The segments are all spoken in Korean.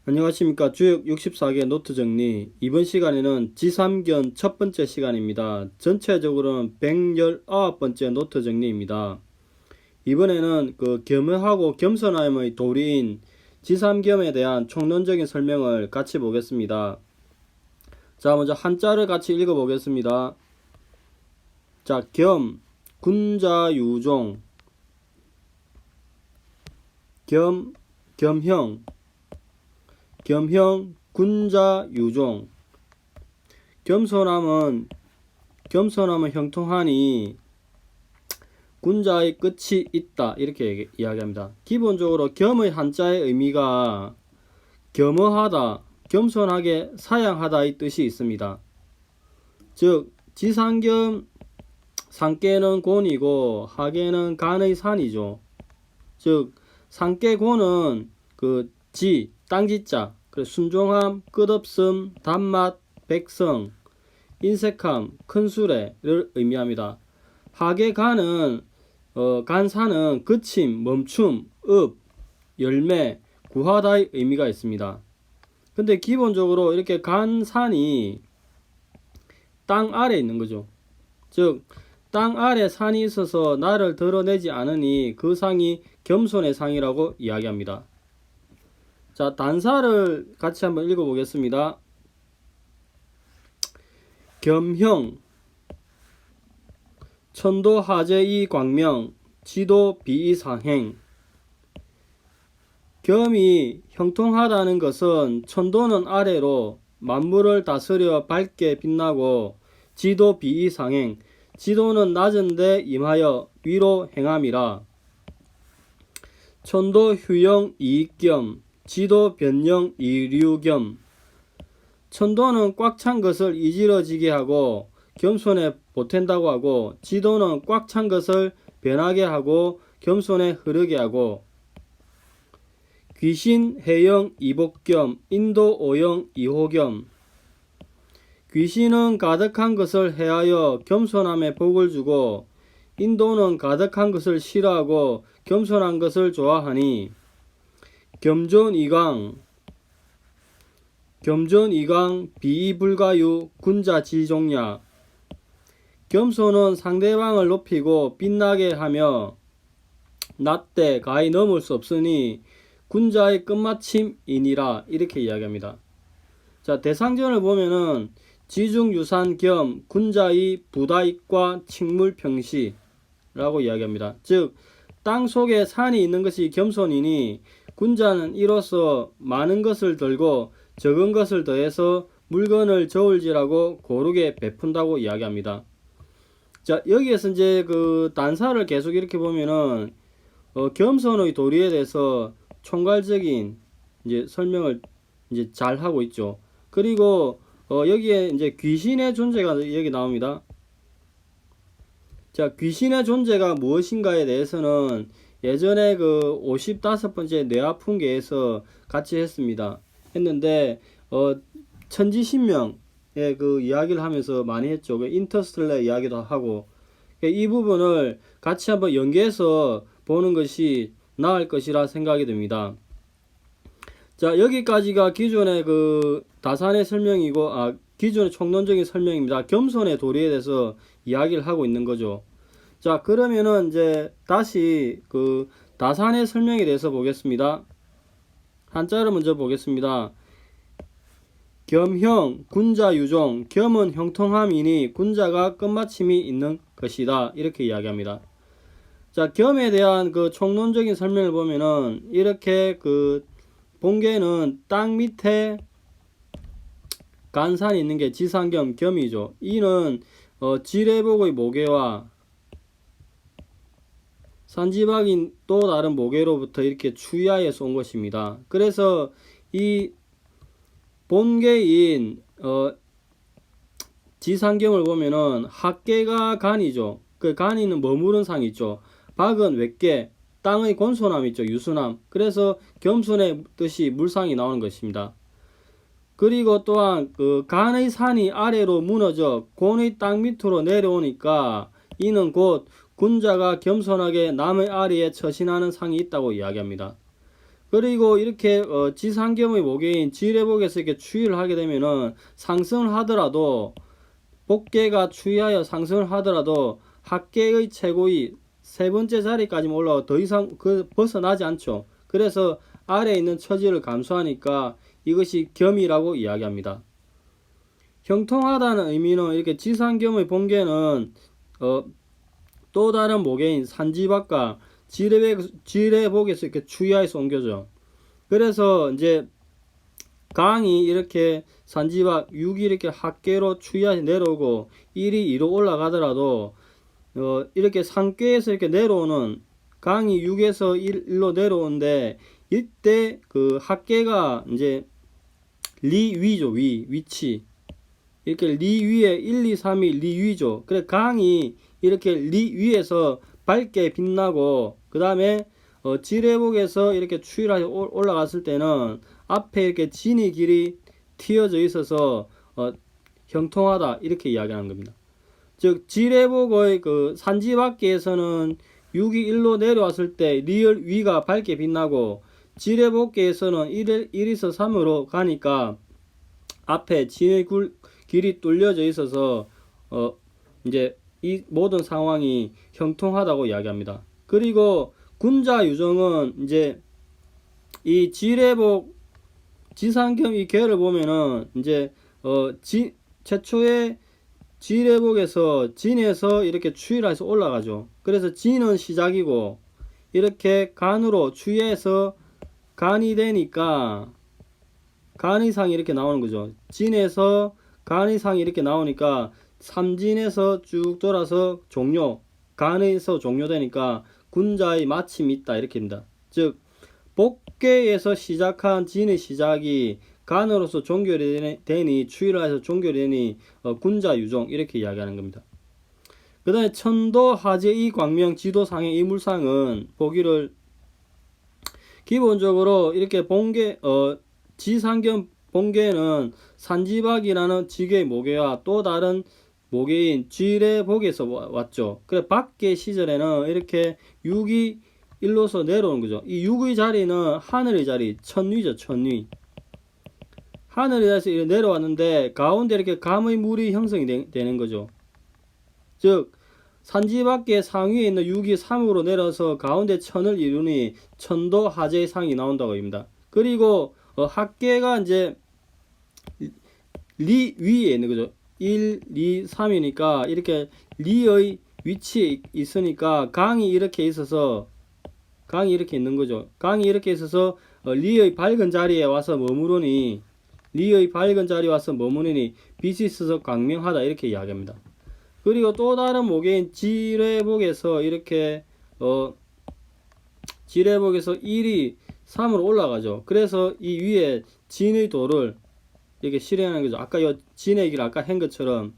안녕하십니까. 주역 64개 노트 정리. 이번 시간에는 지삼견 첫 번째 시간입니다. 전체적으로는 119번째 노트 정리입니다. 이번에는 겸허하고 겸손함의 도리인 지삼겸에 대한 총론적인 설명을 같이 보겠습니다. 자, 먼저 한자를 같이 읽어보겠습니다. 자, 겸, 군자유종, 겸형, 군자유종. 겸손함은 형통하니 군자의 끝이 있다, 이렇게 이야기합니다. 기본적으로 겸의 한자의 의미가 겸허하다, 겸손하게 사양하다의 뜻이 있습니다. 즉 지상겸, 상께는 곤이고 하계는 간의 산이죠. 즉 상께곤은 땅지자, 순종함, 끝없음, 단맛, 백성, 인색함, 큰수레를 의미합니다. 하계간은 간사는 그침, 멈춤, 읍, 열매, 구하다의 의미가 있습니다. 근데 기본적으로 이렇게 간산이 땅 아래에 있는 거죠. 즉 땅 아래 산이 있어서 나를 드러내지 않으니 그 상이 겸손의 상이라고 이야기합니다. 자, 단사를 같이 한번 읽어보겠습니다. 겸형, 천도 하재이 광명, 지도 비이상행. 겸이 형통하다는 것은 천도는 아래로 만물을 다스려 밝게 빛나고 지도 비이상행, 지도는 낮은데 임하여 위로 행함이라. 천도 휴영 이익겸, 지도 변형 이류겸. 천도는 꽉 찬 것을 이지러지게 하고 겸손에 보탠다고 하고, 지도는 꽉 찬 것을 변하게 하고 겸손에 흐르게 하고. 귀신 해영 이복겸, 인도 오영 이호겸. 귀신은 가득한 것을 해하여 겸손함에 복을 주고, 인도는 가득한 것을 싫어하고 겸손한 것을 좋아하니. 겸존이강, 비이불가유, 군자지종야. 겸손은 상대방을 높이고 빛나게 하며 낮되 가히 넘을 수 없으니 군자의 끝마침이니라, 이렇게 이야기합니다. 자, 대상전을 보면은 지중유산 겸 군자의 부다익과 칙물평시라고 이야기합니다. 즉 땅 속에 산이 있는 것이 겸손이니 군자는 이로써 많은 것을 들고 적은 것을 더해서 물건을 저울질하고 고르게 베푼다고 이야기합니다. 자, 여기에서 이제 단사를 계속 이렇게 보면은 겸손의 도리에 대해서 총괄적인 이제 설명을 이제 잘 하고 있죠. 그리고 여기에 이제 귀신의 존재가 여기 나옵니다. 자, 귀신의 존재가 무엇인가에 대해서는 예전에 55번째 뇌아픈계에서 같이 했는데 천지신명의 이야기를 하면서 많이 했죠. 인터스텔라 이야기도 하고. 이 부분을 같이 한번 연계해서 보는 것이 나을 것이라 생각이 듭니다. 자, 여기까지가 기존의 다산의 설명이고, 기존의 총론적인 설명입니다. 겸손의 도리에 대해서 이야기를 하고 있는 거죠. 자, 그러면은 이제 다시 다산의 설명에 대해서 보겠습니다. 한자를 먼저 보겠습니다. 겸형, 군자유종. 겸은 형통함이니 군자가 끝마침이 있는 것이다, 이렇게 이야기합니다. 자, 겸에 대한 총론적인 설명을 보면은 이렇게 본계는 땅 밑에 간산이 있는 게 지상겸, 겸이죠. 이는 지뢰복의 모계와 산지박인 또 다른 모계로부터 이렇게 추야해서 온 것입니다. 그래서 이 본계인 지상겸을 보면은 학계가 간이죠. 간이는 머무른 상이 있죠. 박은 외계, 땅의 곤손함 있죠. 유순함. 그래서 겸손의 뜻이 물상이 나오는 것입니다. 그리고 또한 간의 산이 아래로 무너져 곤의 땅 밑으로 내려오니까 이는 곧 군자가 겸손하게 남의 아래에 처신하는 상이 있다고 이야기합니다. 그리고 이렇게 지상겸의 모계인 지뢰복에서 이렇게 추위를 하게 되면은 상승을 하더라도 복계가 추위하여 상승을 하더라도 합계의 최고위 세 번째 자리까지만 올라가 더 이상 벗어나지 않죠. 그래서 아래에 있는 처지를 감수하니까 이것이 겸이라고 이야기합니다. 형통하다는 의미는 이렇게 지상겸의 본계는 또 다른 모계인 산지박과 지뢰복에서 이렇게 추이하여서 옮겨져. 그래서 이제 강이 이렇게 산지박 6이 이렇게 합계로 추이하여 내려오고 1이 2로 올라가더라도 이렇게 상계에서 이렇게 내려오는 강이 6에서 1로 내려오는데 이때 그 합계가 이제 리 위죠. 위치 이렇게 리 위에 1, 2, 3이 리 위죠. 그래 강이 이렇게 리 위에서 밝게 빛나고 그 다음에 지뢰복에서 이렇게 추이를 올라갔을 때는 앞에 이렇게 진의 길이 튀어져 있어서 형통하다 이렇게 이야기하는 겁니다. 즉 지뢰복의 그 산지밖에에서는 6이 1로 내려왔을 때 리얼 위가 밝게 빛나고 지뢰복계에서는 1에서 3으로 가니까 앞에 진의 길이 뚫려져 있어서 이제 이 모든 상황이 형통하다고 이야기합니다. 그리고 군자 유정은 이제 이 지뢰복 지상겸 이 계를 보면은 이제 최초에 지뢰복에서 진에서 이렇게 추이를 해서 올라가죠. 그래서 진은 시작이고 이렇게 간으로 추이해서 간이 되니까 간의상이 이렇게 나오는 거죠. 진에서 간의상이 이렇게 나오니까 삼진에서 쭉 돌아서 종료, 간에서 종료되니까 군자의 마침이 있다 이렇게입니다. 즉 복계에서 시작한 진의 시작이 간으로서 종결이 되니 추이를 해서 종결이 되니 군자 유종 이렇게 이야기하는 겁니다. 그 다음에 천도 하제 이 광명 지도상의 이 물상은 보기를 기본적으로 이렇게 본계 지상겸 본계는 산지박이라는 지계의 모계와 또 다른 모계인 지뢰복에서 왔죠. 그래 밖에 시절에는 이렇게 6이 1로서 내려오는 거죠. 이 6의 자리는 하늘의 자리, 천위죠. 천위. 하늘의 자리에서 내려왔는데 가운데 이렇게 감의 물이 형성이 되는 거죠. 즉 산지밖에 상위에 있는 6이 3으로 내려서 가운데 천을 이루니 천도 하제의 상이 나온다고 합니다. 그리고 합계가 이제 리 위에 있는 거죠. 1, 2, 3이니까 이렇게 리의 위치에 있으니까 강이 이렇게 있어서 강이 이렇게 있는 거죠. 강이 이렇게 있어서 리의 밝은 자리에 와서 머무르니 리의 밝은 자리에 와서 머무르니 빛이 있어서 광명하다 이렇게 이야기합니다. 그리고 또 다른 모계인 지뢰복에서 이렇게 지뢰복에서 1이 3으로 올라가죠. 그래서 이 위에 진의 도를 이렇게 실행하는 거죠. 아까 요 진의 길 아까 한 것처럼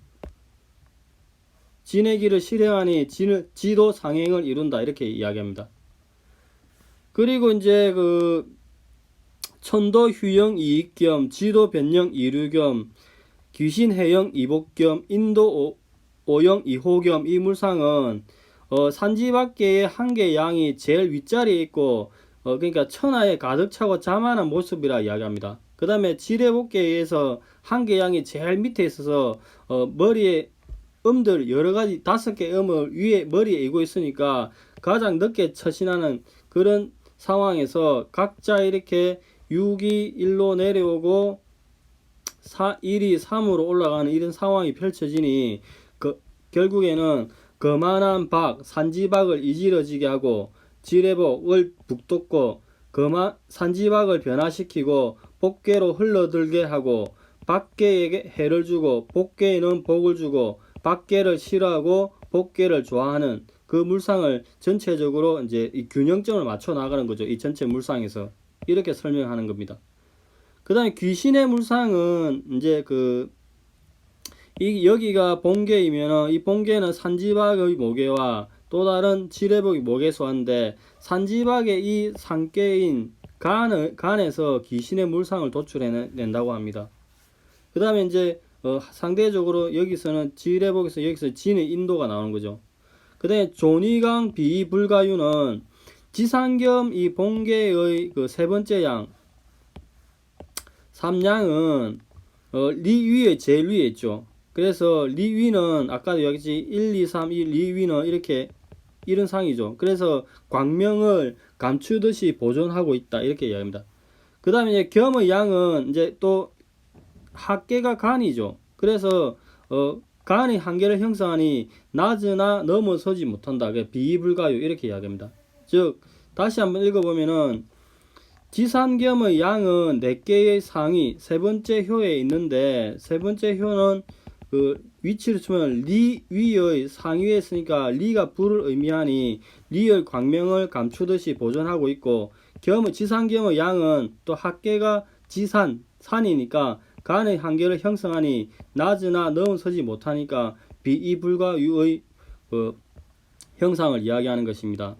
진의 길을 실행하니 지도 상행을 이룬다 이렇게 이야기합니다. 그리고 이제 그 천도 휴영 이익 겸 지도 변령 이류 겸 귀신 해영 이복 겸 인도 오영 이호 겸 이 물상은 산지밖에 한 개의 양이 제일 윗자리에 있고 그러니까 천하에 가득 차고 자만한 모습이라 이야기합니다. 그 다음에 지뢰복계에 의해서 한 개의 양이 제일 밑에 있어서 머리에 음들 여러가지 5개의 음을 위에 머리에 이고 있으니까 가장 늦게 처신하는 그런 상황에서 각자 이렇게 6이 1로 내려오고 1이 3으로 올라가는 이런 상황이 펼쳐지니 결국에는 거만한 산지박을 이지러지게 하고 지뢰복을 북돋고 산지박을 변화시키고 복계로 흘러들게 하고 밖계에게 해를 주고 복계에는 복을 주고 밖계를 싫어하고 복계를 좋아하는 그 물상을 전체적으로 이제 이 균형점을 맞춰 나가는 거죠. 이 전체 물상에서 이렇게 설명하는 겁니다. 그 다음에 귀신의 물상은 이제 여기가 본계이면 이 본계는 산지박의 모계와 또 다른 지뢰복의 모계에서 왔는데 산지박의 이 상계인 간에서 귀신의 물상을 도출해낸다고 합니다. 그 다음에 이제 상대적으로 여기서는 지뢰복에서 여기서 진의 인도가 나오는 거죠. 그 다음에 조니강 비불가유는 지상겸 이 본계의 그 세 번째 양, 3양은 리 위에 제일 위에 있죠. 그래서 리 위는 아까도 여기지 1, 2, 3, 1, 리 위는 이렇게 이런 상이죠. 그래서 광명을 감추듯이 보존하고 있다 이렇게 이야기합니다. 그 다음에 이제 겸의 양은 이제 또 합계가 간이죠. 그래서 간의 한계를 형성하니 낮으나 넘어서지 못한다. 비불가요 이렇게 이야기합니다. 즉 다시 한번 읽어보면은 지산겸의 양은 4개의 상이 세 번째 효에 있는데 세 번째 효는 그 위치를 치면 리 위의 상위에 있으니까 리가 불을 의미하니 리의 광명을 감추듯이 보존하고 있고 지산겸의 양은 또 합계가 지산 산이니까 간의 한계를 형성하니 낮으나 넘어서지 못하니까 비이불가유의 형상을 이야기하는 것입니다.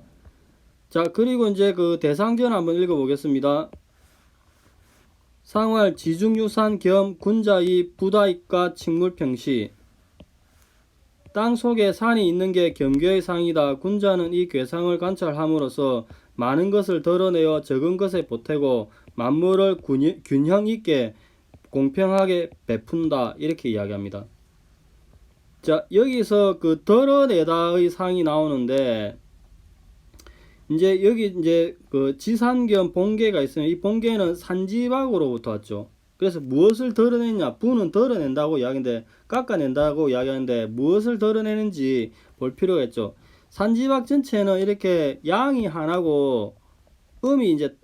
자, 그리고 이제 그 대상전 한번 읽어보겠습니다. 상활 지중유산 겸 군자의 부다익과 칙물평시. 땅 속에 산이 있는 게 겸교의 상이다. 군자는 이 괴상을 관찰함으로써 많은 것을 덜어내어 적은 것에 보태고 만물을 균형 있게 공평하게 베푼다. 이렇게 이야기합니다. 자, 여기서 그 덜어내다의 상이 나오는데 이제 여기 이제 그 지산겸 본계가 있으면 이 본계는 산지박으로부터 왔죠. 그래서 무엇을 덜어내냐? 부는 덜어낸다고 이야기인데 깎아낸다고 이야기하는데 무엇을 덜어내는지 볼 필요가 있죠. 산지박 전체는 이렇게 양이 하나고 음이 이제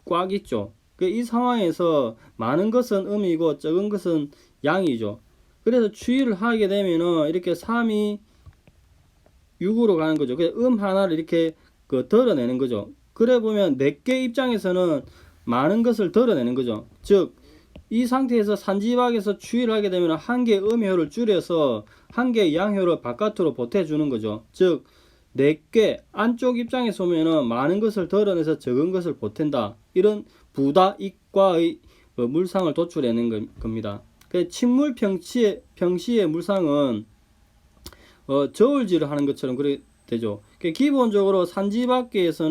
꽉 있죠. 이 상황에서 많은 것은 음이고 적은 것은 양이죠. 그래서 추이를 하게 되면은 이렇게 3이 6으로 가는 거죠. 그래서 하나를 이렇게 덜어내는 거죠. 그래 보면 4개 입장에서는 많은 것을 덜어내는 거죠. 즉, 이 상태에서 산지박에서 추이를 하게 되면 한 개의 음효를 줄여서 한 개의 양효를 바깥으로 보태주는 거죠. 즉, 4개 안쪽 입장에서 보면은 많은 것을 덜어내서 적은 것을 보탠다. 이런 부다익과의 물상을 도출해낸 겁니다. 침물평시의 물상은 저울질을 하는 것처럼 그렇게 되죠. 기본적으로 산지밖에서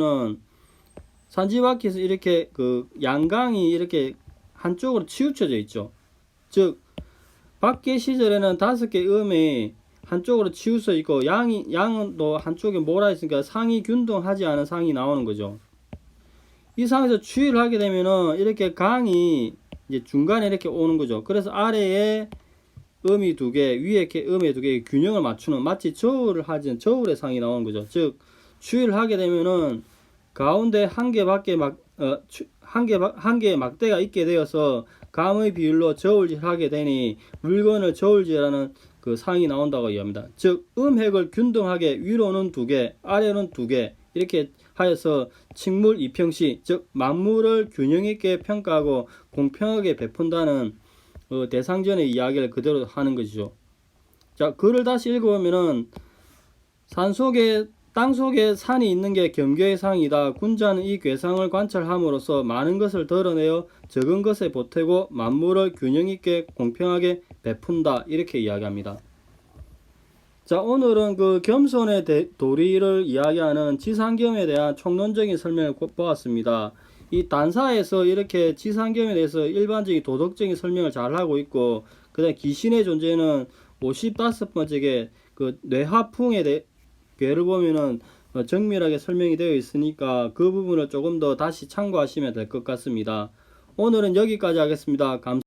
이렇게 그 양강이 이렇게 한쪽으로 치우쳐져 있죠. 즉 밖에 시절에는 5개 음이 한쪽으로 치우쳐 있고 양은 또 한쪽에 몰아 있으니까 상이 균등하지 않은 상이 나오는 거죠. 이 상에서 추이를 하게 되면은 이렇게 강이 이제 중간에 이렇게 오는 거죠. 그래서 아래에 음이 2개, 위에 이렇게 음이 2개 균형을 맞추는 마치 저울을 하진 저울의 상이 나오는 거죠. 즉 추이를 하게 되면은 가운데 한 개밖에 한 개의 막대가 있게 되어서 감의 비율로 저울질을 하게 되니 물건을 저울질하는 그 상이 나온다고 이야기합니다. 즉 음핵을 균등하게 위로는 2개, 아래는 2개 이렇게 하여서 칙물 이평시, 즉 만물을 균형 있게 평가하고 공평하게 베푼다는 대상전의 이야기를 그대로 하는 것이죠. 자, 글을 다시 읽어보면은 땅 속에 산이 있는 게 겸교의 상이다. 군자는 이 괴상을 관찰함으로써 많은 것을 덜어내어 적은 것에 보태고 만물을 균형 있게 공평하게 베푼다. 이렇게 이야기합니다. 자, 오늘은 그 겸손의 도리를 이야기하는 지상겸에 대한 총론적인 설명을 보았습니다. 이 단사에서 이렇게 지상겸에 대해서 일반적인 도덕적인 설명을 잘 하고 있고, 그 다음에 귀신의 존재는 55번째 그 뇌하풍의 괴를 보면은 정밀하게 설명이 되어 있으니까 그 부분을 조금 더 다시 참고하시면 될 것 같습니다. 오늘은 여기까지 하겠습니다. 감사합니다.